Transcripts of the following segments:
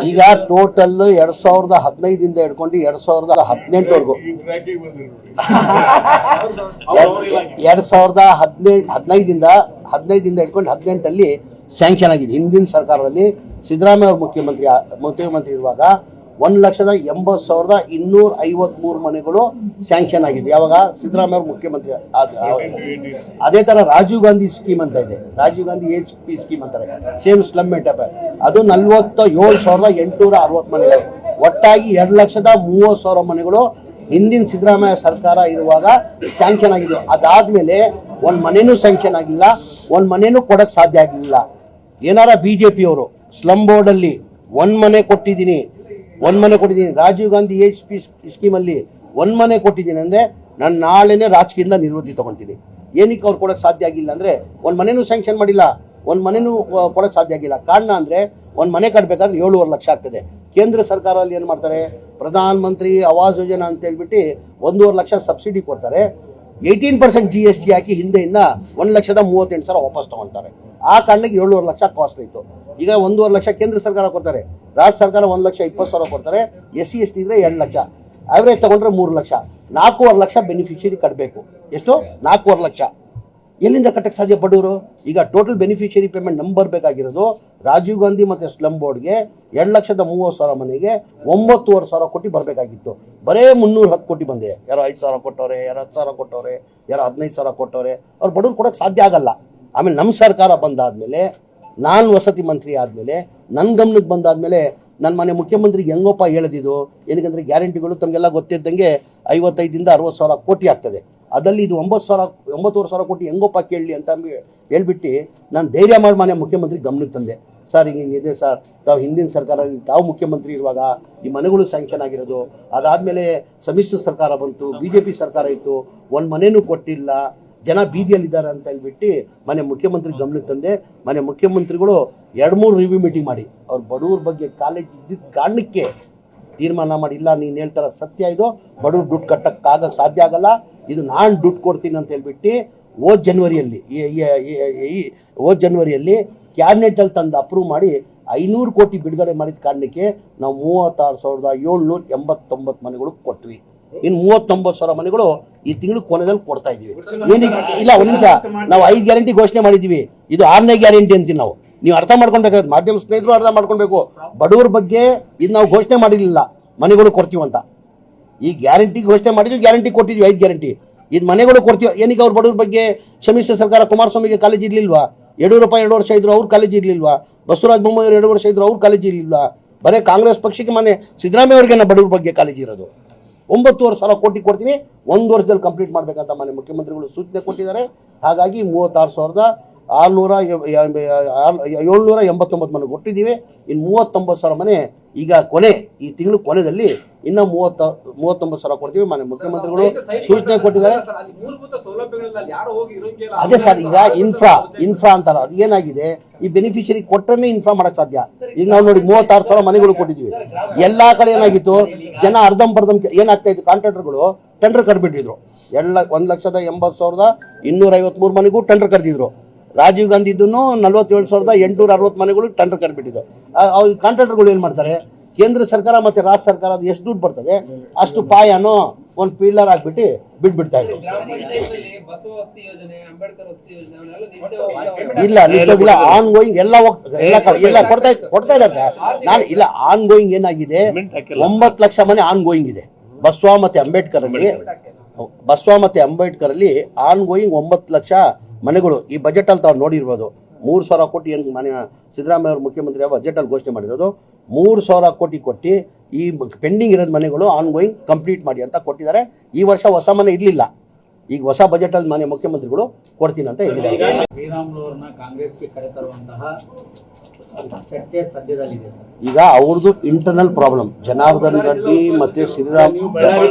ಈಗ ಟೋಟಲ್ 2015 ಹಿಡ್ಕೊಂಡು 2018 2015 ಹಿಡ್ಕೊಂಡು 18 ಸ್ಯಾಂಕ್ಷನ್ ಆಗಿದೆ. ಹಿಂದಿನ ಸರ್ಕಾರದಲ್ಲಿ ಸಿದ್ದರಾಮಯ್ಯ ಅವರು ಮುಖ್ಯಮಂತ್ರಿ ಇರುವಾಗ 1,80,253 ಮನೆಗಳು ಸ್ಯಾಂಕ್ಷನ್ ಆಗಿದೆ. ಯಾವಾಗ ಸಿದ್ದರಾಮಯ್ಯ ಅವರು ಮುಖ್ಯಮಂತ್ರಿ ಅದೇ ತರ ರಾಜೀವ್ ಗಾಂಧಿ ಸ್ಕೀಮ್ ಅಂತ ಇದೆ, ರಾಜೀವ್ ಗಾಂಧಿ HP ಸ್ಕೀಮ್ ಅಂತಾರೆ, ಸೇಮ್ ಸ್ಲಮ್ ಮೇಟಪ್, ಅದು 47,860 ಮನೆಗಳು, ಒಟ್ಟಾಗಿ 2,30,000 ಮನೆಗಳು ಹಿಂದಿನ ಸಿದ್ದರಾಮಯ್ಯ ಸರ್ಕಾರ ಇರುವಾಗ ಸ್ಯಾಂಕ್ಷನ್ ಆಗಿದೆ. ಅದಾದ್ಮೇಲೆ ಒಂದ್ ಮನೆನೂ ಸ್ಯಾಂಕ್ಷನ್ ಆಗಿಲ್ಲ, ಒಂದ್ ಮನೆನೂ ಕೊಡಕ್ ಸಾಧ್ಯ ಆಗಿಲ್ಲ. ಏನಾರ BJP ಅವರು ಸ್ಲಮ್ ಬೋರ್ಡ್ ಅಲ್ಲಿ ಒಂದ್ ಮನೆ ಕೊಟ್ಟಿದ್ದೀನಿ, ರಾಜೀವ್ ಗಾಂಧಿ HP ಸ್ಕೀಮಲ್ಲಿ ಒಂದ್ ಮನೆ ಕೊಟ್ಟಿದ್ದೀನಿ ಅಂದ್ರೆ ನಾನು ನಾಳೆನೆ ರಾಜಕೀಯದಿಂದ ನಿವೃತ್ತಿ ತಗೊಳ್ತೀನಿ. ಏನಕ್ಕೆ ಅವ್ರು ಕೊಡಕ್ ಸಾಧ್ಯ ಆಗಿಲ್ಲ ಅಂದ್ರೆ ಒಂದ್ ಮನೆನೂ ಸ್ಯಾಂಕ್ಷನ್ ಮಾಡಿಲ್ಲ, ಒಂದ್ ಮನೆನೂ ಕೊಡಕ್ ಸಾಧ್ಯ ಆಗಿಲ್ಲ. ಕಾರಣ ಅಂದ್ರೆ ಒಂದ್ ಮನೆ ಕಟ್ಟಬೇಕಾದ್ರೆ 7.5 ಲಕ್ಷ ಆಗ್ತದೆ. ಕೇಂದ್ರ ಸರ್ಕಾರದಲ್ಲಿ ಏನ್ ಮಾಡ್ತಾರೆ, ಪ್ರಧಾನ ಮಂತ್ರಿ ಆವಾಸ್ ಯೋಜನಾ ಅಂತ ಹೇಳ್ಬಿಟ್ಟು 1.5 ಲಕ್ಷ ಸಬ್ಸಿಡಿ ಕೊಡ್ತಾರೆ, 18% GST ಹಾಕಿ ಹಿಂದೆಯಿಂದ 1,38,000 ವಾಪಸ್ ತಗೊಳ್ತಾರೆ. ಆ ಕಾರಣಕ್ಕೆ 7.5 ಲಕ್ಷ ಕಾಸ್ಟ್ ಆಯ್ತು. ಈಗ 1.5 ಲಕ್ಷ ಕೇಂದ್ರ ಸರ್ಕಾರ ಕೊಡ್ತಾರೆ, ರಾಜ್ಯ ಸರ್ಕಾರ 1,20,000 ಕೊಡ್ತಾರೆ, SC ST ಇದ್ರೆ 2 ಲಕ್ಷ, ಆವ್ರೇಜ್ ತಗೊಂಡ್ರೆ 3 ಲಕ್ಷ, 4.5 ಲಕ್ಷ ಬೆನಿಫಿಷಿಯರಿ ಕಟ್ಟಬೇಕು. ಎಷ್ಟು? 4.5 ಲಕ್ಷ. ಎಲ್ಲಿಂದ ಕಟ್ಟಕ್ಕೆ ಸಾಧ್ಯ ಬಡವರು? ಈಗ ಟೋಟಲ್ ಬೆನಿಫಿಷಿಯರಿ ಪೇಮೆಂಟ್ ನಂಬರ್ ಬೇಕಾಗಿರೋದು ರಾಜೀವ್ ಗಾಂಧಿ ಮತ್ತೆ ಸ್ಲಮ್ ಬೋರ್ಡ್ಗೆ 2,30,000 ಮನೆಗೆ 9,500 ಕೋಟಿ ಬರಬೇಕಾಗಿತ್ತು. ಬರೇ 310 ಕೋಟಿ ಬಂದೆ. ಯಾರೋ 5,000 ಕೊಟ್ಟವ್ರೆ, ಯಾರೋ 10,000 ಕೊಟ್ಟವ್ರೆ, ಯಾರೋ 15,000 ಕೊಟ್ಟವ್ರೆ. ಅವ್ರು ಬಡವ್ರು ಕೊಡಕ್ಕೆ ಸಾಧ್ಯ ಆಗಲ್ಲ. ಆಮೇಲೆ ನಮ್ಮ ಸರ್ಕಾರ ಬಂದಾದ್ಮೇಲೆ, ನಾನು ವಸತಿ ಮಂತ್ರಿ ಆದಮೇಲೆ, ನನ್ನ ಗಮನಕ್ಕೆ ಬಂದಾದ್ಮೇಲೆ ನನ್ನ ಮನೆ ಮುಖ್ಯಮಂತ್ರಿಗೆ ಹೆಂಗೋಪ ಹೇಳಿದ್ದು, ಏನಕ್ಕಂದ್ರೆ ಗ್ಯಾರಂಟಿಗಳು ತಮಗೆಲ್ಲ ಗೊತ್ತಿದ್ದಂಗೆ 55,000 60,000 ಕೋಟಿ ಆಗ್ತದೆ. ಅದರಲ್ಲಿ ಇದು 9,000 ಕೋಟಿ ಹೆಂಗೋಪ ಕೇಳಲಿ ಅಂತ ಹೇಳ್ಬಿಟ್ಟು ನಾನು ಧೈರ್ಯ ಮಾಡಿ ಮನೆ ಮುಖ್ಯಮಂತ್ರಿ ಗಮನಕ್ಕೆ ತಂದೆ. ಸರ್ ಹಿಂಗಿದೆ ಸರ್, ತಾವು ಹಿಂದಿನ ಸರ್ಕಾರದಲ್ಲಿ ತಾವು ಮುಖ್ಯಮಂತ್ರಿ ಇರುವಾಗ ಈ ಮನೆಗಳು ಸ್ಯಾಂಕ್ಷನ್ ಆಗಿರೋದು, ಅದಾದಮೇಲೆ ಸಮ್ಮಿಶ್ರ ಸರ್ಕಾರ ಬಂತು, BJP ಸರ್ಕಾರ ಇತ್ತು, ಒಂದು ಮನೆನೂ ಕೊಟ್ಟಿಲ್ಲ, ಜನ ಬೀದಿಯಲ್ಲಿದ್ದಾರೆ ಅಂತ ಹೇಳ್ಬಿಟ್ಟು ಮನೆ ಮುಖ್ಯಮಂತ್ರಿ ಗಮನಕ್ಕೆ ತಂದೆ. ಮನೆ ಮುಖ್ಯಮಂತ್ರಿಗಳು 2-3 ರಿವ್ಯೂ ಮೀಟಿಂಗ್ ಮಾಡಿ ಅವ್ರ ಬಡವ್ರ ಬಗ್ಗೆ ಕಾಲೇಜ್ ಇದ್ದಿದ್ದ ಕಾರಣಕ್ಕೆ ತೀರ್ಮಾನ ಮಾಡಿ, ಇಲ್ಲ ನೀನು ಹೇಳ್ತಾರ ಸತ್ಯ, ಇದು ಬಡವ್ರು ದುಡ್ಡು ಕಟ್ಟಕ್ಕಾಗಕ್ಕೆ ಸಾಧ್ಯ ಆಗಲ್ಲ, ಇದು ನಾನು ದುಡ್ಡು ಕೊಡ್ತೀನಿ ಅಂತ ಹೇಳ್ಬಿಟ್ಟು ಹೋದ ಜನವರಿಯಲ್ಲಿ ಕ್ಯಾಬಿನೆಟಲ್ಲಿ ತಂದು ಅಪ್ರೂವ್ ಮಾಡಿ 500 ಕೋಟಿ ಬಿಡುಗಡೆ ಮಾಡಿದ ಕಾರಣಕ್ಕೆ ನಾವು 36,789 ಮನೆಗಳು ಕೊಟ್ವಿ. ಇನ್ನು 39,000 ಮನೆಗಳು ಈ ತಿಂಗಳು ಕೊನೆಯಲ್ಲಿ ಕೊಡ್ತಾ ಇದೀವಿ. ಏನಕ್ಕೆ ಇಲ್ಲ, ಒಂದು ನಿಮಿಷ, ನಾವು 5 ಗ್ಯಾರಂಟಿ ಘೋಷಣೆ ಮಾಡಿದ್ದೀವಿ, ಇದು 6ನೇ ಗ್ಯಾರಂಟಿ ಅಂತೀವಿ ನಾವು. ನೀವು ಅರ್ಥ ಮಾಡ್ಕೊಳ್ಬೇಕಾದ್ರೆ, ಮಾಧ್ಯಮ ಸ್ನೇಹಿತರು ಅರ್ಥ ಮಾಡ್ಕೊಳ್ಬೇಕು. ಬಡವ್ರ ಬಗ್ಗೆ ಇದು ನಾವು ಘೋಷಣೆ ಮಾಡಿರಲಿಲ್ಲ ಮನೆಗಳು ಕೊಡ್ತೀವಂತ. ಈ ಗ್ಯಾರಂಟಿ ಘೋಷಣೆ ಮಾಡಿದ್ವಿ, ಗ್ಯಾರಂಟಿ ಕೊಟ್ಟಿದ್ವಿ, 5 ಗ್ಯಾರಂಟಿ. ಇದು ಮನೆಗಳು ಕೊಡ್ತೀವಿ. ಏನೀಗ ಅವ್ರ ಬಡವ್ರ ಬಗ್ಗೆ ಸಮ್ಮಿಶ್ರ ಸರ್ಕಾರ ಕುಮಾರಸ್ವಾಮಿಗೆ ಕಾಲೇಜ್ ಇರ್ಲಿಲ್ವಾ? ಯಡಿಯೂರಪ್ಪ 2 ವರ್ಷ ಇದ್ರು, ಅವ್ರ ಕಾಲೇಜ್ ಇರ್ಲಿಲ್ವಾ? ಬಸವರಾಜ ಬೊಮ್ಮಾಯಿ 2 ವರ್ಷ ಇದ್ರು, ಅವ್ರ ಕಾಲೇಜ್ ಇರ್ಲಿಲ್ವಾ? ಬರೀ ಕಾಂಗ್ರೆಸ್ ಪಕ್ಷಕ್ಕೆ ಮನೆ ಸಿದ್ದರಾಮಯ್ಯ ಅವ್ರಿಗೆ ಬಡವ್ರ ಬಗ್ಗೆ ಕಾಲೇಜ್ ಇರೋದು. 9,500 ಕೋಟಿ ಕೊಡ್ತೀನಿ, 1 ವರ್ಷದಲ್ಲಿ ಕಂಪ್ಲೀಟ್ ಮಾಡ್ಬೇಕಂತ ಮನೆ ಮುಖ್ಯಮಂತ್ರಿಗಳು ಸೂಚನೆ ಕೊಟ್ಟಿದ್ದಾರೆ. ಹಾಗಾಗಿ 36,789 ಮನೆ ಕೊಟ್ಟಿದ್ದೀವಿ. ಇನ್ನು 39,000 ಮನೆ ಈಗ ಈ ತಿಂಗಳು ಕೊನೆಯಲ್ಲಿ ಇನ್ನು 39,000 ಕೊಡ್ತೀವಿ. ಮನೆ ಮುಖ್ಯಮಂತ್ರಿಗಳು ಸೂಚನೆ ಕೊಟ್ಟಿದ್ದಾರೆ. ಅದೇ ಸರ್, ಈಗ ಇನ್ಫ್ರಾ ಅಂತಾರ, ಅದು ಏನಾಗಿದೆ, ಈ ಬೆನಿಫಿಷರಿ ಕೊಟ್ಟರೆ ಇನ್ಫ್ರಾ ಮಾಡಕ್ ಸಾಧ್ಯ. ಈಗ ನಾವು ನೋಡಿ 36,000 ಮನೆಗಳು ಕೊಟ್ಟಿದ್ವಿ. ಎಲ್ಲಾ ಕಡೆ ಏನಾಗಿತ್ತು, ಜನ ಅರ್ಧಂಬರ್ಧಂ ಏನಾಗ್ತಾ ಇತ್ತು, ಕಾಂಟ್ರಾಕ್ಟರ್ಗಳು ಟೆಂಡರ್ ಕಟ್ಬಿಟ್ಟಿದ್ರು. 1,10,253 ಮನೆಗೂ ಟೆಂಡರ್ ಕರೆದಿದ್ರು. ರಾಜೀವ್ ಗಾಂಧಿ 47,860 ಮನೆಗಳು ಟೆಂಡರ್ ಕಟ್ಬಿಟ್ಟಿದ್ರು. ಕಾಂಟ್ರಾಕ್ಟರ್ಗಳು ಏನ್ ಮಾಡ್ತಾರೆ, ಕೇಂದ್ರ ಸರ್ಕಾರ ಮತ್ತೆ ರಾಜ್ಯ ಸರ್ಕಾರ ಎಷ್ಟು ದುಡ್ಡು ಬರ್ತದೆ ಅಷ್ಟು ಪಾಯನೋ ಒಂದು ಪಿಲ್ಲರ್ ಹಾಕ್ಬಿಟ್ಟು ಬಿಟ್ಬಿಡ್ತಾ ಇದ್ರು. ಇಲ್ಲ ನಿಂತೋಗಿಲ್ಲ, ಆನ್ ಗೋಯಿಂಗ್ ಎಲ್ಲ ಕೊಡ್ತಾ ಇದ್ದಾರೆ ಸರ್. ನಾನು ಇಲ್ಲ, ಆನ್ ಗೋಯಿಂಗ್ ಏನಾಗಿದೆ, 9 ಲಕ್ಷ ಮನೆ ಆನ್ ಗೋಯಿಂಗ್ ಇದೆ. ಬಸವ ಮತ್ತೆ ಅಂಬೇಡ್ಕರ್ ಅಲ್ಲಿ ಆನ್ ಗೋಯಿಂಗ್ 9 ಲಕ್ಷ ಮನೆಗಳು. ಈ ಬಜೆಟ್ ಅಲ್ಲಿ ತಾವು ನೋಡಿರ್ಬೋದು, 3,000 ಕೋಟಿ ಏನು ಮನೆ ಸಿದ್ದರಾಮಯ್ಯ ಅವರು ಮುಖ್ಯಮಂತ್ರಿ ಬಜೆಟ್ ಅಲ್ಲಿ ಘೋಷಣೆ ಮಾಡಿರೋದು. 3,000 ಕೋಟಿ ಕೊಟ್ಟು ಈ ಪೆಂಡಿಂಗ್ ಇರೋದು ಮನೆಗಳು ಆನ್ ಗೋಯಿಂಗ್ ಕಂಪ್ಲೀಟ್ ಮಾಡಿ ಅಂತ ಕೊಟ್ಟಿದ್ದಾರೆ. ಈ ವರ್ಷ ಹೊಸ ಮನೆ ಇರ್ಲಿಲ್ಲ, ಈಗ ಹೊಸ ಬಜೆಟ್ ಅಲ್ಲಿ ಮನೆ ಮುಖ್ಯಮಂತ್ರಿಗಳು ಕೊಡ್ತೀನಿ ಅಂತ ಹೇಳಿದ್ದಾರೆ. ಈಗ ಅವ್ರದ್ದು ಇಂಟರ್ನಲ್ ಪ್ರಾಬ್ಲಮ್, ಜನಾರ್ದನ್ ರೆಡ್ಡಿ ಮತ್ತೆ ಶ್ರೀರಾಮ್,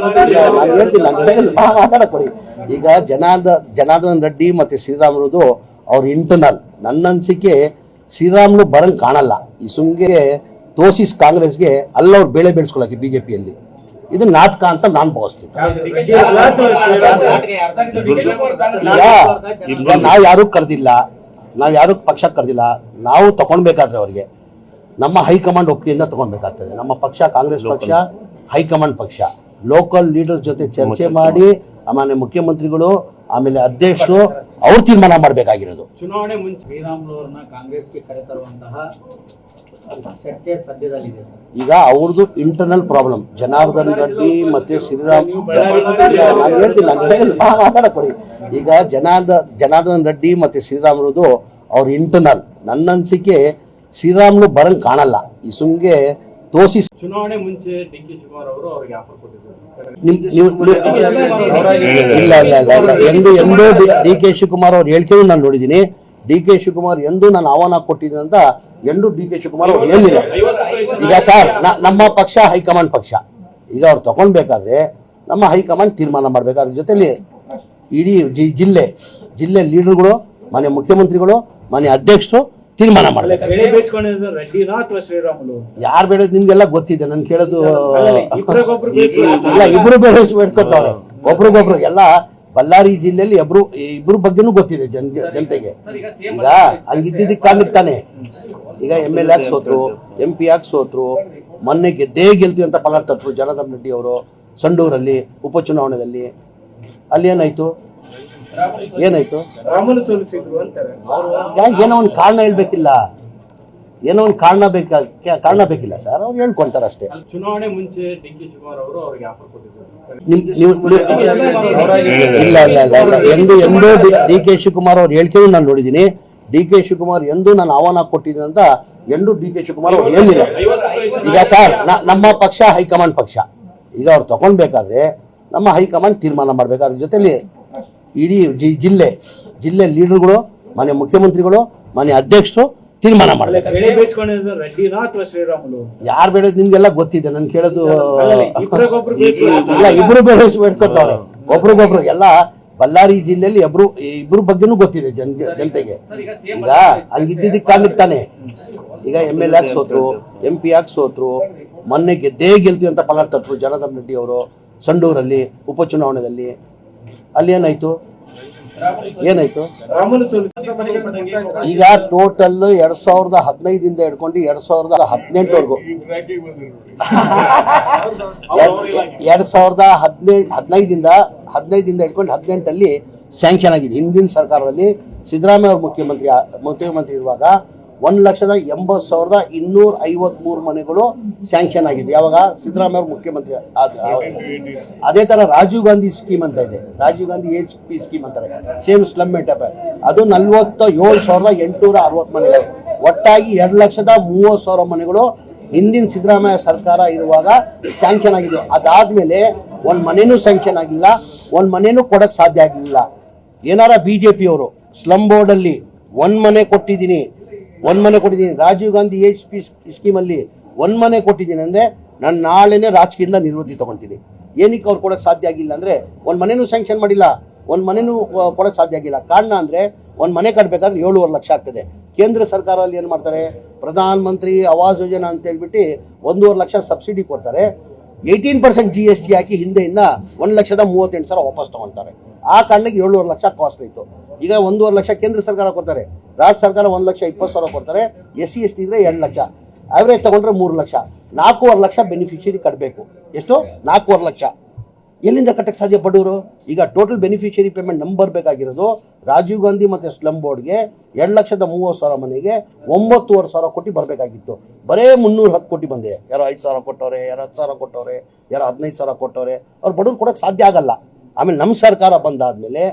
ನಾನು ಹೇಳ್ತೀನಿ ಮಾತಾಡಕೊಡಿ. ಈಗ ಜನಾರ್ದನ್ ರೆಡ್ಡಿ ಮತ್ತೆ ಶ್ರೀರಾಮ್ರದ್ದು ಅವ್ರ ಇಂಟರ್ನಲ್. ನನ್ನ ಅನಿಸಿಕೆ ಶ್ರೀರಾಮ್ಲು ಬರಂಗ್ ಕಾಣಲ್ಲ. ಈ ಸುಮ್ಗೆ ತೋರಿಸಿ ಕಾಂಗ್ರೆಸ್ಗೆ ಅಲ್ಲವ್ರು ಬೇಳೆ ಬೆಳೆಸ್ಕೊಳಕ್ಕೆ BJPಯಲ್ಲಿ ಇದು ನಾಟಕ ಅಂತ ನಾನು ಭಾವಿಸ್ತೀನಿ. ಈಗ ನಾವು ಯಾರು ಕರೆದಿಲ್ಲ, ನಾವು ಯಾರು ಪಕ್ಷ ಕರೆದಿಲ್ಲ, ನಾವು ತಗೊಂಡ್ಬೇಕಾದ್ರೆ ಅವ್ರಿಗೆ ನಮ್ಮ ಹೈಕಮಾಂಡ್ ಒಪ್ಪಿಗೆಯಿಂದ ತಗೊಳ್ಬೇಕಾಗ್ತದೆ. ನಮ್ಮ ಪಕ್ಷ ಕಾಂಗ್ರೆಸ್ ಪಕ್ಷ ಹೈಕಮಾಂಡ್ ಪಕ್ಷ ಲೋಕಲ್ ಲೀಡರ್ಸ್ ಜೊತೆ ಚರ್ಚೆ ಮಾಡಿ ಆಮೇಲೆ ಮುಖ್ಯಮಂತ್ರಿಗಳು ಆಮೇಲೆ ಅಧ್ಯಕ್ಷರು ಅವ್ರು ತೀರ್ಮಾನ ಮಾಡಬೇಕಾಗಿರೋದು. ಚುನಾವಣೆ ಮುಂಚೆ ಶ್ರೀರಾಮುಲು ಅವರನ್ನ ಕಾಂಗ್ರೆಸ್ಗೆ ಕರೆತರುವಂತಹ ಚರ್ಚೆ ಸದ್ಯದಲ್ಲಿದೆ. ಈಗ ಅವ್ರದ್ದು ಇಂಟರ್ನಲ್ ಪ್ರಾಬ್ಲಮ್. ಜನಾರ್ದನ್ ರೆಡ್ಡಿ ಮತ್ತೆ ಶ್ರೀರಾಮ್ ನಾನು ಹೇಳ್ತೀನಿ ಮಾತಾಡಕೊಡಿ. ಈಗ ಜನಾರ್ದನ್ ರೆಡ್ಡಿ ಮತ್ತೆ ಶ್ರೀರಾಮುಲುದು ಅವ್ರ ಇಂಟರ್ನಲ್. ನನ್ನ ಅನಿಸಿಕೆ ಶ್ರೀರಾಮುಲು ಬರಂಗ್ ಕಾಣಲ್ಲ. ಈ ಸುಮ್ಗೆ ತೋರಿಸಿ ಚುನಾವಣೆ ಮುಂಚೆ ಡಿ.ಕೆ. ಶಿವಕುಮಾರ್ ಅವರು ಅವರಿಗೆ ಆಫರ್ ಕೊಟ್ಟಿದ್ದಾರೆ. ಎಂದು ಡಿ.ಕೆ. ಶಿವಕುಮಾರ್ ಅವ್ರು ಹೇಳಿಕೆನೂ ನಾನು ನೋಡಿದ್ದೀನಿ. ಡಿ.ಕೆ. ಶಿವಕುಮಾರ್ ಎಂದು ನಾನು ಆಹ್ವಾನ ಕೊಟ್ಟಿದ್ದೀನಿ ಅಂತ ಡಿ.ಕೆ. ಶಿವಕುಮಾರ್ ಅವ್ರು ಹೇಳಿಲ್ಲ. ಈಗ ಸರ್ ನಮ್ಮ ಪಕ್ಷ ಹೈಕಮಾಂಡ್ ಪಕ್ಷ. ಈಗ ಅವ್ರು ತಗೊಂಡ್ಬೇಕಾದ್ರೆ ನಮ್ಮ ಹೈಕಮಾಂಡ್ ತೀರ್ಮಾನ ಮಾಡ್ಬೇಕು. ಅದ್ರ ಜೊತೆಲಿ ಇಡೀ ಜಿಲ್ಲೆ ಲೀಡರ್ಗಳು ಮಾನ್ಯ ಮುಖ್ಯಮಂತ್ರಿಗಳು ಮಾನ್ಯ ಅಧ್ಯಕ್ಷರು ತೀರ್ಮಾನ ಮಾಡ್ಬೇಕು. ಯಾರು ಬೆಳೆದ್ ನಿಮ್ಗೆಲ್ಲ ಗೊತ್ತಿದೆ. ನನ್ ಕೇಳೋದು ಇಲ್ಲ, ಇಬ್ರು ಬೇಡ್ಕೊತಾವ್ರೆ ಒಬ್ರಿಗೊಬ್ರು. ಎಲ್ಲ ಬಳ್ಳಾರಿ ಜಿಲ್ಲೆಯಲ್ಲಿ ಇಬ್ರು ಬಗ್ಗೆನೂ ಗೊತ್ತಿದೆ ಜನತೆಗೆ. ಈಗ ಹಂಗಿದ್ದಿದ್ದಕ್ಕೆ ಕಾರಣಕ್ಕೆ ತಾನೆ ಈಗ MLA ಆಗಿ ಸೋತ್ರು, MP ಆಗಿ ಸೋತ್ರು, ಮೊನ್ನೆ ಗೆಲ್ತೀವಿ ಅಂತ ಪಣ ತಟ್ಟರು ಜನಾರ್ದನ್ ರೆಡ್ಡಿ ಅವರು ಸಂಡೂರಲ್ಲಿ ಉಪಚುನಾವಣೆಯಲ್ಲಿ. ಅಲ್ಲಿ ಏನಾಯ್ತು? ಏನೋ ಒಂದು ಕಾರಣ ಹೇಳ್ಬೇಕಿಲ್ಲ, ಏನೋ ಒಂದು ಕಾರಣ ಬೇಕಿಲ್ಲ ಸರ್. ಅವ್ರು ಹೇಳ್ಕೊಂತಾರೆ ಅಷ್ಟೇ. ಚುನಾವಣೆ ಮುಂಚೆ ಡಿ.ಕೆ. ಶಿವಕುಮಾರ್ ಅವರು ಅವರಿಗೆ ಆಫರ್ ಕೊಟ್ಟಿದ್ದಾರೆ. ಎಂದು ಡಿ.ಕೆ. ಶಿವಕುಮಾರ್ ಅವ್ರು ಹೇಳಿಕೆನೂ ನಾನು ನೋಡಿದ್ದೀನಿ. ಡಿ.ಕೆ. ಶಿವಕುಮಾರ್ ಎಂದು ನಾನು ಆಹ್ವಾನ ಕೊಟ್ಟಿದ್ದೀನಿ ಅಂತ ಡಿ.ಕೆ. ಶಿವಕುಮಾರ್ ಅವ್ರು ಹೇಳಿಲ್ಲ. ಈಗ ಸರ್ ನಮ್ಮ ಪಕ್ಷ ಹೈಕಮಾಂಡ್ ಪಕ್ಷ. ಈಗ ಅವ್ರು ತಗೊಂಡ್ಬೇಕಾದ್ರೆ ನಮ್ಮ ಹೈಕಮಾಂಡ್ ತೀರ್ಮಾನ ಮಾಡ್ಬೇಕು. ಅದ್ರ ಜೊತೆಲಿ ಇಡೀ ಜಿಲ್ಲೆ ಲೀಡರ್ಗಳು ಮಾನ್ಯ ಮುಖ್ಯಮಂತ್ರಿಗಳು ಮಾನ್ಯ ಅಧ್ಯಕ್ಷರು ತೀರ್ಮಾನ ಮಾಡ್ಬೇಕು. ಯಾರು ಬೆಳೆದ್ ನಿಮ್ಗೆಲ್ಲ ಗೊತ್ತಿದೆ. ನನ್ ಕೇಳೋದು ಇಲ್ಲ, ಇಬ್ರು ಬೇಡ್ಕೊತಾವ್ರೆ ಒಬ್ರಿಗೊಬ್ರು. ಎಲ್ಲ ಬಳ್ಳಾರಿ ಜಿಲ್ಲೆಯಲ್ಲಿ ಇಬ್ರು ಬಗ್ಗೆನೂ ಗೊತ್ತಿದೆ ಜನತೆಗೆ. ಈಗ ಹಂಗಿದ್ದಿದ್ದಕ್ಕೆ ಕಾರಣಕ್ಕೆ ತಾನೆ ಈಗ MLA ಆಗಿ ಸೋತ್ರು, MP ಆಗಿ ಸೋತ್ರು, ಮೊನ್ನೆ ಗೆಲ್ತೀವಿ ಅಂತ ಪಣ ತಟ್ಟರು ಜನಾರ್ದನ್ ರೆಡ್ಡಿ ಅವರು ಸಂಡೂರಲ್ಲಿ ಉಪಚುನಾವಣೆಯಲ್ಲಿ. ಅಲ್ಲಿ ಏನಾಯ್ತು? ಈಗ ಟೋಟಲ್ 2015 ಹಿಡ್ಕೊಂಡು 2018 2015 ಹಿಡ್ಕೊಂಡು 18 ಸ್ಯಾಂಕ್ಷನ್ ಆಗಿದೆ. ಹಿಂದಿನ ಸರ್ಕಾರದಲ್ಲಿ ಸಿದ್ದರಾಮಯ್ಯ ಅವರು ಮುಖ್ಯಮಂತ್ರಿ ಇರುವಾಗ 1,80,253 ಮನೆಗಳು ಸ್ಯಾಂಕ್ಷನ್ ಆಗಿದೆ. ಯಾವಾಗ? ಸಿದ್ದರಾಮಯ್ಯ ಅವರು ಮುಖ್ಯಮಂತ್ರಿ ಅದೇ ತರ ರಾಜೀವ್ ಗಾಂಧಿ ಸ್ಕೀಮ್ ಅಂತ ಇದೆ. ರಾಜೀವ್ ಗಾಂಧಿ HP ಸ್ಕೀಮ್ ಅಂತಾರೆ, ಸೇಮ್ ಸ್ಲಮ್ ಮೆಟಪ್. ಅದು 47,860 ಮನೆಗಳು. ಒಟ್ಟಾಗಿ 2,30,000 ಮನೆಗಳು ಹಿಂದಿನ ಸಿದ್ದರಾಮಯ್ಯ ಸರ್ಕಾರ ಇರುವಾಗ ಸ್ಯಾಂಕ್ಷನ್ ಆಗಿದೆ. ಅದಾದ್ಮೇಲೆ ಒಂದ್ ಮನೆನೂ ಸ್ಯಾಂಕ್ಷನ್ ಆಗಿಲ್ಲ, ಒಂದ್ ಮನೆನೂ ಕೊಡಕ್ ಸಾಧ್ಯ ಆಗಿಲ್ಲ. ಏನಾರ BJP ಅವರು ಸ್ಲಮ್ ಬೋರ್ಡ್ ಅಲ್ಲಿ ಒಂದ್ ಮನೆ ಕೊಟ್ಟಿದ್ದೀನಿ, ರಾಜೀವ್ ಗಾಂಧಿ HP ಸ್ಕೀಮಲ್ಲಿ ಒಂದ್ ಮನೆ ಕೊಟ್ಟಿದ್ದೀನಿ ಅಂದ್ರೆ ನಾನು ನಾಳೆನೆ ರಾಜಕೀಯದಿಂದ ನಿವೃತ್ತಿ ತಗೊಳ್ತೀನಿ. ಏನಕ್ಕೆ ಅವ್ರು ಕೊಡಕ್ ಸಾಧ್ಯ ಆಗಿಲ್ಲ ಅಂದ್ರೆ ಒಂದ್ ಮನೆನೂ ಸ್ಯಾಂಕ್ಷನ್ ಮಾಡಿಲ್ಲ, ಒಂದ್ ಮನೆನೂ ಕೊಡಕ್ ಸಾಧ್ಯ ಆಗಿಲ್ಲ. ಕಾರಣ ಅಂದ್ರೆ ಒಂದ್ ಮನೆ ಕಟ್ಟಬೇಕಾದ್ರೆ 7.5 ಲಕ್ಷ ಆಗ್ತದೆ. ಕೇಂದ್ರ ಸರ್ಕಾರದಲ್ಲಿ ಏನ್ ಮಾಡ್ತಾರೆ? ಪ್ರಧಾನ ಮಂತ್ರಿ ಆವಾಸ್ ಯೋಜನಾ ಅಂತ ಹೇಳ್ಬಿಟ್ಟು 1.5 ಲಕ್ಷ ಸಬ್ಸಿಡಿ ಕೊಡ್ತಾರೆ. 18% GST ಹಾಕಿ ಹಿಂದೆಯಿಂದ 1,38,000 ವಾಪಸ್ ತಗೊಳ್ತಾರೆ. ಆ ಕಾರಣಕ್ಕೆ 7.5 ಲಕ್ಷ ಕಾಸ್ಟ್ ಆಯ್ತು. ಈಗ 1.5 ಲಕ್ಷ ಕೇಂದ್ರ ಸರ್ಕಾರ ಕೊಡ್ತಾರೆ, ರಾಜ್ಯ ಸರ್ಕಾರ 1,20,000 ಕೊಡ್ತಾರೆ. SC ST ಇದ್ರೆ 2 ಲಕ್ಷ, ಆವ್ರೇಜ್ ತಗೊಂಡ್ರೆ 3 ಲಕ್ಷ. 4.5 ಲಕ್ಷ ಬೆನಿಫಿಷಿಯರಿ ಕಟ್ಟಬೇಕು. ಎಷ್ಟು? 4.5 ಲಕ್ಷ. ಎಲ್ಲಿಂದ ಕಟ್ಟಕ್ಕೆ ಸಾಧ್ಯ ಬಡವರು? ಈಗ ಟೋಟಲ್ ಬೆನಿಫಿಷಿಯರಿ ಪೇಮೆಂಟ್ ನಂಬರ್ ಬೇಕಾಗಿರೋದು ರಾಜೀವ್ ಗಾಂಧಿ ಮತ್ತೆ ಸ್ಲಮ್ ಬೋರ್ಡ್ಗೆ 2,30,000 ಮನೆಗೆ 9,500 ಕೋಟಿ ಬರಬೇಕಾಗಿತ್ತು. ಬರೇ 310 ಕೋಟಿ ಬಂದಿದೆ. ಯಾರೋ 5,000 ಕೊಟ್ಟವ್ರೆ, ಯಾರೋ 10,000 ಕೊಟ್ಟವ್ರೆ, ಯಾರೋ 15,000 ಕೊಟ್ಟವ್ರೆ. ಅವ್ರು ಬಡವ್ರು ಕೊಡಕ್ಕೆ ಸಾಧ್ಯ ಆಗಲ್ಲ. ಆಮೇಲೆ ನಮ್ಮ ಸರ್ಕಾರ ಬಂದಾದ್ಮೇಲೆ,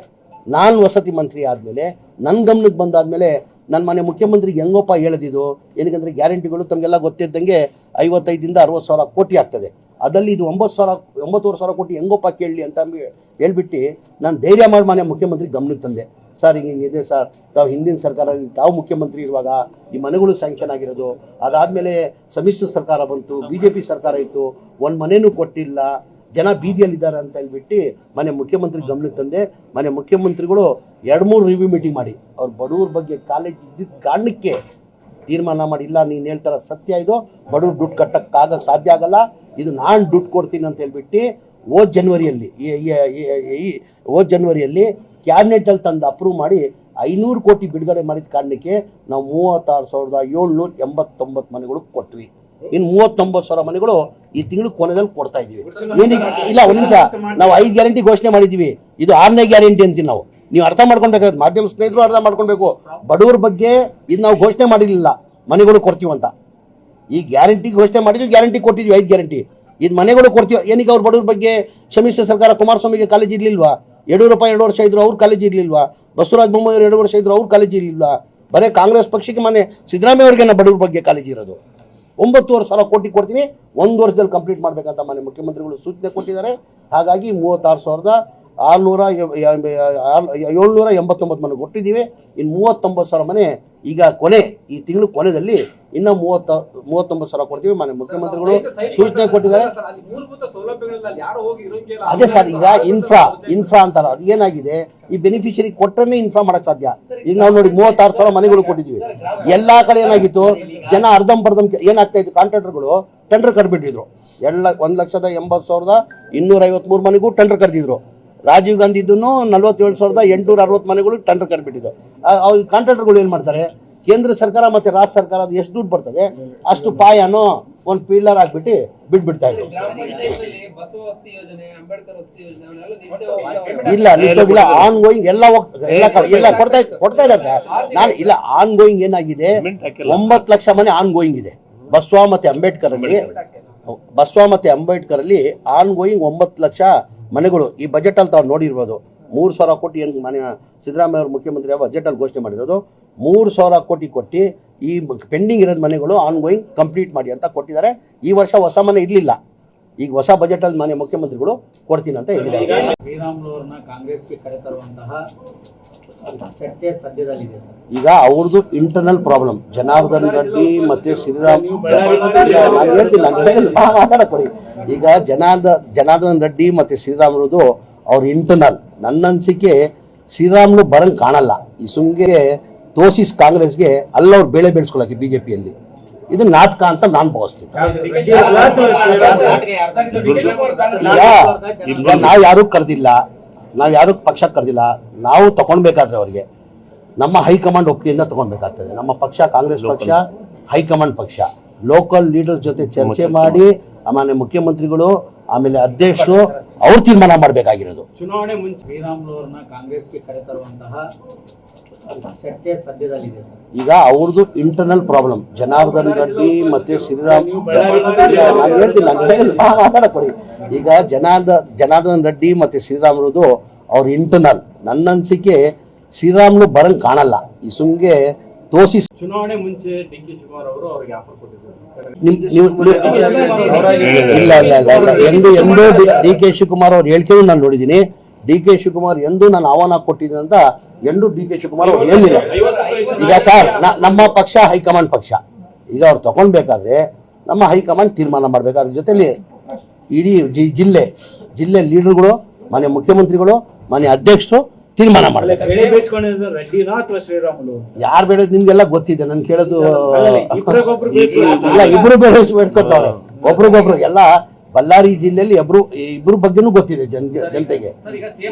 ನಾನು ವಸತಿ ಮಂತ್ರಿ ಆದಮೇಲೆ, ನನ್ನ ಗಮನಕ್ಕೆ ಬಂದಾದ್ಮೇಲೆ ನನ್ನ ಮನೆ ಮುಖ್ಯಮಂತ್ರಿಗೆ ಹೆಂಗೋಪ ಹೇಳಿದ್ದು. ಏನಕ್ಕಂದ್ರೆ ಗ್ಯಾರಂಟಿಗಳು ತಮಗೆಲ್ಲ ಗೊತ್ತಿದ್ದಂಗೆ 55,000 60,000 ಕೋಟಿ ಆಗ್ತದೆ. ಅದರಲ್ಲಿ ಇದು 9,500 ಕೋಟಿ ಹೆಂಗೋಪ ಕೇಳಲಿ ಅಂತ ಹೇಳ್ಬಿಟ್ಟು ನಾನು ಧೈರ್ಯ ಮಾಡಿ ಮನೆ ಮುಖ್ಯಮಂತ್ರಿ ಗಮನಕ್ಕೆ ತಂದೆ. ಸರ್ ಹಿಂಗಿದೆ ಸರ್, ತಾವು ಹಿಂದಿನ ಸರ್ಕಾರದಲ್ಲಿ ತಾವು ಮುಖ್ಯಮಂತ್ರಿ ಇರುವಾಗ ಈ ಮನೆಗಳು ಸ್ಯಾಂಕ್ಷನ್ ಆಗಿರೋದು. ಅದಾದಮೇಲೆ ಸಮ್ಮಿಶ್ರ ಸರ್ಕಾರ ಬಂತು, BJP ಸರ್ಕಾರ ಇತ್ತು, ಒಂದು ಮನೆನೂ ಕೊಟ್ಟಿಲ್ಲ, ಜನ ಬೀದಿಯಲ್ಲಿದ್ದಾರೆ ಅಂತ ಹೇಳ್ಬಿಟ್ಟು ಮನೆ ಮುಖ್ಯಮಂತ್ರಿ ಗಮನಕ್ಕೆ ತಂದೆ. ಮನೆ ಮುಖ್ಯಮಂತ್ರಿಗಳು 2-3 ರಿವ್ಯೂ ಮೀಟಿಂಗ್ ಮಾಡಿ ಅವ್ರ ಬಡವ್ರ ಬಗ್ಗೆ ಕಾಲೇಜ್ ಇದ್ದಿದ್ದ ಕಾರಣಕ್ಕೆ ತೀರ್ಮಾನ ಮಾಡಿ, ಇಲ್ಲ ನೀನು ಹೇಳ್ತಾರ ಸತ್ಯ, ಇದು ಬಡವ್ರು ದುಡ್ಡು ಕಟ್ಟಕ್ಕಾಗ ಸಾಧ್ಯ ಆಗಲ್ಲ, ಇದು ನಾನು ದುಡ್ಡು ಕೊಡ್ತೀನಿ ಅಂತ ಹೇಳ್ಬಿಟ್ಟು ಹೋದ ಜನವರಿಯಲ್ಲಿ ಕ್ಯಾಬಿನೆಟಲ್ಲಿ ತಂದು ಅಪ್ರೂವ್ ಮಾಡಿ 500 ಕೋಟಿ ಬಿಡುಗಡೆ ಮಾಡಿದ ಕಾರಣಕ್ಕೆ ನಾವು 36,789 ಮನೆಗಳು ಕೊಟ್ವಿ. ಇನ್ನು 39,000 ಮನೆಗಳು ಈ ತಿಂಗಳು ಕೊನೆಯಲ್ಲಿ ಕೊಡ್ತಾ ಇದೀವಿ. ಏನಿಗೆ ಇಲ್ಲ ಒಂದು ನಿಮಿಷ, ನಾವು 5 ಗ್ಯಾರಂಟಿ ಘೋಷಣೆ ಮಾಡಿದ್ದೀವಿ, ಇದು 6ನೇ ಗ್ಯಾರಂಟಿ ಅಂತೀವಿ ನಾವು. ನೀವು ಅರ್ಥ ಮಾಡ್ಕೊಳ್ಬೇಕಾದ್ರೆ ಮಾಧ್ಯಮ ಸ್ನೇಹಿತರು ಅರ್ಥ ಮಾಡ್ಕೊಳ್ಬೇಕು. ಬಡವ್ರ ಬಗ್ಗೆ ಇದು ನಾವು ಘೋಷಣೆ ಮಾಡಿರಲಿಲ್ಲ ಮನೆಗಳು ಕೊಡ್ತೀವಂತ. ಈ ಗ್ಯಾರಂಟಿ ಘೋಷಣೆ ಮಾಡಿದ್ವಿ, ಗ್ಯಾರಂಟಿ ಕೊಟ್ಟಿದ್ವಿ 5 ಗ್ಯಾರಂಟಿ. ಇದು ಮನೆಗಳು ಕೊಡ್ತೀವಿ. ಏನೀಗ ಅವ್ರ ಬಡವ್ರ ಬಗ್ಗೆ ಶ್ರಮಿಸಿದ ಸರ್ಕಾರ ಕುಮಾರಸ್ವಾಮಿಗೆ ಕಾಲೇಜ್ ಇರಲಿಲ್ವಾ? ಯಡಿಯೂರಪ್ಪ 2 ವರ್ಷ ಇದ್ರು ಅವ್ರು ಕಾಲೇಜ್ ಇರಲಿಲ್ವಾ? ಬಸವರಾಜ ಬೊಮ್ಮಾಯಿ 2 ವರ್ಷ ಇದ್ರು ಅವ್ರು ಕಾಲೇಜ್ ಇರಲಿಲ್ವಾ? ಬರೀ ಕಾಂಗ್ರೆಸ್ ಪಕ್ಷಕ್ಕೆ ಮನೆ ಸಿದ್ದರಾಮಯ್ಯ ಅವ್ರಿಗೆ ಬಡವ್ರ ಬಗ್ಗೆ ಕಾಲೇಜ್ ಇರೋದು. 9,000 ಕೋಟಿ ಕೊಡ್ತೀನಿ, 1 ವರ್ಷದಲ್ಲಿ ಕಂಪ್ಲೀಟ್ ಮಾಡಬೇಕಂತ ಮಾನ್ಯ ಮುಖ್ಯಮಂತ್ರಿಗಳು ಸೂಚನೆ ಕೊಟ್ಟಿದ್ದಾರೆ. ಹಾಗಾಗಿ 36,789 ಮನೆ ಕೊಟ್ಟಿದ್ದೀವಿ. ಇನ್ನು 39,000 ಮನೆ ಈಗ ಈ ತಿಂಗಳು ಕೊನೆಯಲ್ಲಿ ಇನ್ನು 39,000 ಕೊಡ್ತೀವಿ. ಮಾನ್ಯ ಮುಖ್ಯಮಂತ್ರಿಗಳು ಸೂಚನೆ ಕೊಟ್ಟಿದ್ದಾರೆ. ಅದೇ ಸರ್, ಈಗ ಇನ್ಫ್ರಾ ಅಂತಾರ, ಅದು ಏನಾಗಿದೆ, ಈ ಬೆನಿಫಿಷರಿ ಕೊಟ್ಟರೆ ಇನ್ಫ್ರಾ ಮಾಡಕ್ ಸಾಧ್ಯ. ಈಗ ನಾವು ನೋಡಿ 36,000 ಮನೆಗಳು ಕೊಟ್ಟಿದ್ವಿ. ಎಲ್ಲಾ ಕಡೆ ಏನಾಗಿತ್ತು, ಜನ ಅರ್ಧಂಬರ್ಧಂ ಏನಾಗ್ತಾ ಇತ್ತು, ಕಾಂಟ್ರಾಕ್ಟರ್ಗಳು ಟೆಂಡರ್ ಕರೆಬಿಟ್ಟಿದ್ರು. 1,80,253 ಮನೆಗೂ ಟೆಂಡರ್ ಕರೆದಿದ್ರು. ರಾಜೀವ್ ಗಾಂಧಿ ಇದನ್ನು 47,860 ಮನೆಗಳು ಟೆಂಡರ್ ಕರೆಬಿಟ್ಟಿದ್ದು. ಕಾಂಟ್ರಾಕ್ಟರ್ಗಳು ಏನ್ ಮಾಡ್ತಾರೆ, ಕೇಂದ್ರ ಸರ್ಕಾರ ಮತ್ತೆ ರಾಜ್ಯ ಸರ್ಕಾರ ಅದು ಎಷ್ಟು ದುಡ್ಡು ಬರ್ತದೆ ಅಷ್ಟು ಪಾಯನೋ ಒಂದು ಪಿಲ್ಲರ್ ಹಾಕ್ಬಿಟ್ಟು ಬಿಟ್ಬಿಡ್ತಾ ಇದ್ರು. ಇಲ್ಲ ಲಿಫ್ಟೋಗಿಲ್ಲ, ಆನ್ ಗೋಯಿಂಗ್ ಎಲ್ಲ ಕೊಡ್ತಾ ಇದ್ದಾರೆ ಸರ್. ನಾನು ಇಲ್ಲ, ಆನ್ ಗೋಯಿಂಗ್ ಏನಾಗಿದೆ, 9 ಲಕ್ಷ ಮನೆ ಆನ್ ಗೋಯಿಂಗ್ ಇದೆ. ಬಸವ ಮತ್ತೆ ಅಂಬೇಡ್ಕರ್ ಅಲ್ಲಿ ಆನ್ ಗೋಯಿಂಗ್ 9 ಲಕ್ಷ ಮನೆಗಳು ಈ ಬಜೆಟ್ ಅಲ್ಲಿ ತಾವು ನೋಡಿರ್ಬೋದು. 3,000 ಕೋಟಿ ಏನು ಮಾನ್ಯ ಸಿದ್ದರಾಮಯ್ಯ ಅವರು ಮುಖ್ಯಮಂತ್ರಿ ಬಜೆಟ್ ಅಲ್ಲಿ ಘೋಷಣೆ ಮಾಡಿರೋದು. 3,000 ಕೋಟಿ ಕೊಟ್ಟು ಈ ಪೆಂಡಿಂಗ್ ಇರೋದು ಮನೆಗಳು ಆನ್ ಗೋಯಿಂಗ್ ಕಂಪ್ಲೀಟ್ ಮಾಡಿ ಅಂತ ಕೊಟ್ಟಿದ್ದಾರೆ. ಈ ವರ್ಷ ಹೊಸ ಮನೆ ಇರಲಿಲ್ಲ, ಈಗ ಹೊಸ ಬಜೆಟ್ ಅಲ್ಲಿ ಮಾನ್ಯ ಮುಖ್ಯಮಂತ್ರಿಗಳು ಕೊಡ್ತೀನಿ ಅಂತ ಹೇಳಿದ್ದಾರೆ. ಶ್ರೀರಾಮುಲುವರನ್ನ ಕಾಂಗ್ರೆಸ್ಗೆ ಕರೆತರುವಂತಹ ಚರ್ಚೆ ಸದ್ಯದಲ್ಲಿದೆ ಸರ್. ಈಗ ಅವ್ರದ್ದು ಇಂಟರ್ನಲ್ ಪ್ರಾಬ್ಲಮ್. ಜನಾರ್ದನ್ ರೆಡ್ಡಿ ಮತ್ತೆ ಶ್ರೀರಾಮ್ ಮಾತಾಡಕೊಡಿ. ಈಗ ಜನಾರ್ದನ್ ರೆಡ್ಡಿ ಮತ್ತೆ ಶ್ರೀರಾಮುಲುದು ಅವ್ರ ಇಂಟರ್ನಲ್. ನನ್ನ ಅನಿಸಿಕೆ ಶ್ರೀರಾಮುಲು ಬರಂಗ್ ಕಾಣಲ್ಲ. ಈ ಸುಮ್ಗೆ ತೋರಿಸಿ ಕಾಂಗ್ರೆಸ್ಗೆ ಅವ್ರು ಬೇಳೆ ಬೆಳೆಸ್ಕೊಳಕ್ಕೆ ಬಿಜೆಪಿಯಲ್ಲಿ ಇದು ನಾಟಕ ಅಂತ ನಾನು ಭಾವಿಸ್ತೀನಿ. ಈಗ ನಾವು ಯಾರು ಕರೆದಿಲ್ಲ, ನಾವು ಯಾರು ಪಕ್ಷ ಕರೆದಿಲ್ಲ. ನಾವು ತಗೊಳ್ಬೇಕಾದ್ರೆ ಅವ್ರಿಗೆ ನಮ್ಮ ಹೈಕಮಾಂಡ್ ಒಪ್ಪಿಗೆಯಿಂದ ತಗೊಳ್ಬೇಕಾಗ್ತದೆ. ನಮ್ಮ ಪಕ್ಷ ಕಾಂಗ್ರೆಸ್ ಪಕ್ಷ ಹೈಕಮಾಂಡ್ ಪಕ್ಷ. ಲೋಕಲ್ ಲೀಡರ್ಸ್ ಜೊತೆ ಚರ್ಚೆ ಮಾಡಿ ಆಮೇಲೆ ಮುಖ್ಯಮಂತ್ರಿಗಳು ಆಮೇಲೆ ಅಧ್ಯಕ್ಷರು ಅವ್ರು ತೀರ್ಮಾನ ಮಾಡಬೇಕಾಗಿರೋದು. ಚುನಾವಣೆ ಮುಂಚೆ ಶ್ರೀರಾಮುಲುವರನ್ನ ಕಾಂಗ್ರೆಸ್ಗೆ ಕರೆತರುವಂತಹ ಚರ್ಚೆ ಸದ್ಯದಲ್ಲಿದೆ ಸರ್. ಈಗ ಅವ್ರದ್ದು ಇಂಟರ್ನಲ್ ಪ್ರಾಬ್ಲಮ್. ಜನಾರ್ದನ್ ರೆಡ್ಡಿ ಮತ್ತೆ ಶ್ರೀರಾಮ್ ಮಾತಾಡಕೊಡಿ. ಈಗ ಜನಾರ್ದನ್ ರೆಡ್ಡಿ ಮತ್ತೆ ಶ್ರೀರಾಮುಲುದು ಅವ್ರ ಇಂಟರ್ನಲ್. ನನ್ನ ಅನಿಸಿಕೆ ಶ್ರೀರಾಮುಲು ಬರಂಗ್ ಕಾಣಲ್ಲ. ಈ ಸುಮ್ಗೆ ತೋರಿಸಿ ಚುನಾವಣೆ ಮುಂಚೆ ಡಿ.ಕೆ ಶಿವಕುಮಾರ್ ಅವರು ಅವ್ರಿಗೆ ಆಫರ್ ಕೊಟ್ಟಿದ್ರು. ಇಲ್ಲ ಎಂದು ಡಿ.ಕೆ ಶಿವಕುಮಾರ್ ಅವ್ರು ಹೇಳಿಕೆನೂ ನಾನು ನೋಡಿದ್ದೀನಿ. ಡಿ.ಕೆ ಶಿವಕುಮಾರ್ ಎಂದು ನಾನು ಆಹ್ವಾನ ಕೊಟ್ಟಿದ್ದೀನಿ ಅಂತ ಎಂದು ಡಿ.ಕೆ ಶಿವಕುಮಾರ್ ಅವ್ರು ಹೇಳಿಲ್ಲ. ಈಗ ಸರ್, ನಮ್ಮ ಪಕ್ಷ ಹೈಕಮಾಂಡ್ ಪಕ್ಷ. ಈಗ ಅವ್ರು ತಗೊಳ್ಬೇಕಾದ್ರೆ ನಮ್ಮ ಹೈಕಮಾಂಡ್ ತೀರ್ಮಾನ ಮಾಡ್ಬೇಕು. ಅದ್ರ ಜೊತೆಲಿ ಇಡೀ ಜಿಲ್ಲೆ ಲೀಡರ್ಗಳು, ಮಾನ್ಯ ಮುಖ್ಯಮಂತ್ರಿಗಳು, ಮಾನ್ಯ ಅಧ್ಯಕ್ಷರು ತೀರ್ಮಾನ ಮಾಡಬೇಕು. ಯಾರು ಬೆಳೆದ್ ನಿಮ್ಗೆಲ್ಲ ಗೊತ್ತಿದೆ. ನನ್ ಕೇಳೋದು ಇಲ್ಲ, ಇಬ್ರು ಬೇಳೆ ಬೇಡ್ಕೊತಾವ್ರೆ ಒಬ್ರಿಗೊಬ್ರು. ಎಲ್ಲ ಬಳ್ಳಾರಿ ಜಿಲ್ಲೆಯಲ್ಲಿ ಇಬ್ರು ಬಗ್ಗೆನೂ ಗೊತ್ತಿದೆ ಜನತೆಗೆ.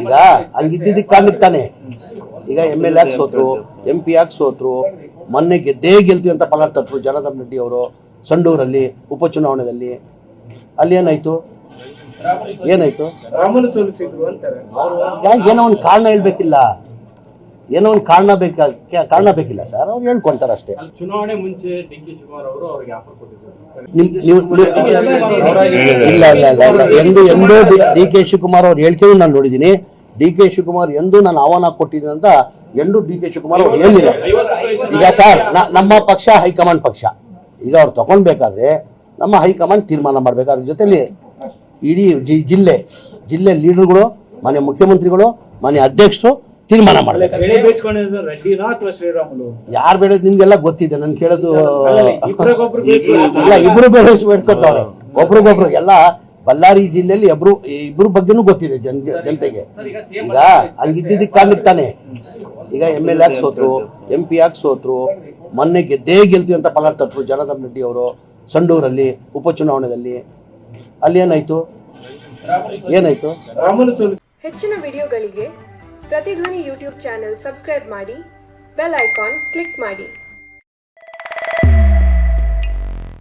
ಈಗ ಹಂಗಿದ್ದಿದ್ದಕ್ಕೆ ಕಾರಣಕ್ಕೆ ತಾನೆ ಈಗ MLA ಆಗಿ ಸೋತ್ರು, MP ಆಗಿ ಸೋತ್ರು. ಮೊನ್ನೆ ಗೆಲ್ತೀವಿ ಅಂತ ಪಣ ತಟ್ಟರು ಜನಾರ್ದನ್ ರೆಡ್ಡಿ ಅವರು ಸಂಡೂರಲ್ಲಿ ಉಪಚುನಾವಣೆಯಲ್ಲಿ. ಅಲ್ಲಿ ಏನಾಯ್ತು? ಏನೋ ಒಂದು ಕಾರಣ ಹೇಳ್ಬೇಕಿಲ್ಲ, ಏನೋ ಒಂದು ಕಾರಣ ಬೇಕಿಲ್ಲ ಸರ್. ಅವ್ರು ಹೇಳ್ಕೊಂತಾರೆ ಅಷ್ಟೇ. ಚುನಾವಣೆ ಮುಂಚೆ ಡಿ.ಕೆ ಶಿವಕುಮಾರ್ ಅವರು ಅವ್ರಿಗೆ ಆಫರ್ ಕೊಟ್ಟಿದ್ರು. ಇಲ್ಲ ಎಂದು ಡಿ.ಕೆ ಶಿವಕುಮಾರ್ ಅವ್ರು ಹೇಳಿಕೆನೂ ನಾನು ನೋಡಿದ್ದೀನಿ. ಡಿ.ಕೆ ಶಿವಕುಮಾರ್ ಎಂದು ನಾನು ಆಹ್ವಾನ ಕೊಟ್ಟಿದ್ದೀನಿ ಅಂತ ಎಂದು ಡಿ.ಕೆ ಶಿವಕುಮಾರ್ ಅವ್ರು ಹೇಳಿಲ್ಲ. ಈಗ ಸರ್, ನಮ್ಮ ಪಕ್ಷ ಹೈಕಮಾಂಡ್ ಪಕ್ಷ. ಈಗ ಅವ್ರು ತಗೊಳ್ಬೇಕಾದ್ರೆ ನಮ್ಮ ಹೈಕಮಾಂಡ್ ತೀರ್ಮಾನ ಮಾಡ್ಬೇಕು. ಅದ್ರ ಜೊತೆಲಿ ಇಡೀ ಜಿಲ್ಲೆ ಲೀಡರ್ಗಳು, ಮಾನ್ಯ ಮುಖ್ಯಮಂತ್ರಿಗಳು, ಮಾನ್ಯ ಅಧ್ಯಕ್ಷರು ತೀರ್ಮಾನ ಮಾಡಬೇಕು. ಯಾರು ಬೆಳೆದ್ ನಿಮ್ಗೆಲ್ಲ ಗೊತ್ತಿದೆ. ನನ್ ಕೇಳೋದು ಇಲ್ಲ, ಇಬ್ರು ಬೇಳೆ ಬೇಡ್ಕೊತಾವ್ರೆ ಒಬ್ರಿಗೊಬ್ರು. ಎಲ್ಲ ಬಳ್ಳಾರಿ ಜಿಲ್ಲೆಯಲ್ಲಿ ಇಬ್ರು ಬಗ್ಗೆನೂ ಗೊತ್ತಿದೆ ಜನತೆಗೆ. ಈಗ ಹಂಗಿದ್ದಿದ್ದಕ್ಕೆ ಕಾರಣಕ್ಕೆ ತಾನೆ ಈಗ MLA ಆಗಿ ಸೋತ್ರು, MP ಆಗಿ ಸೋತ್ರು. ಮೊನ್ನೆ ಗೆಲ್ತೀವಿ ಅಂತ ಪಣ ತಟ್ಟರು ಜನಾರ್ದನ್ ರೆಡ್ಡಿ ಅವರು ಸಂಡೂರಲ್ಲಿ ಉಪಚುನಾವಣೆಯಲ್ಲಿ. ಅಲ್ಲಿ ಏನಾಯ್ತು? ಹೆಚ್ಚಿನ ವಿಡಿಯೋಗಳಿಗೆ ಪ್ರತಿಧ್ವನಿ ಯೂಟ್ಯೂಬ್ ಚಾನೆಲ್ ಸಬ್ಸ್ಕ್ರೈಬ್ ಮಾಡಿ ಬೆಲ್ ಐಕಾನ್ ಕ್ಲಿಕ್ ಮಾಡಿ.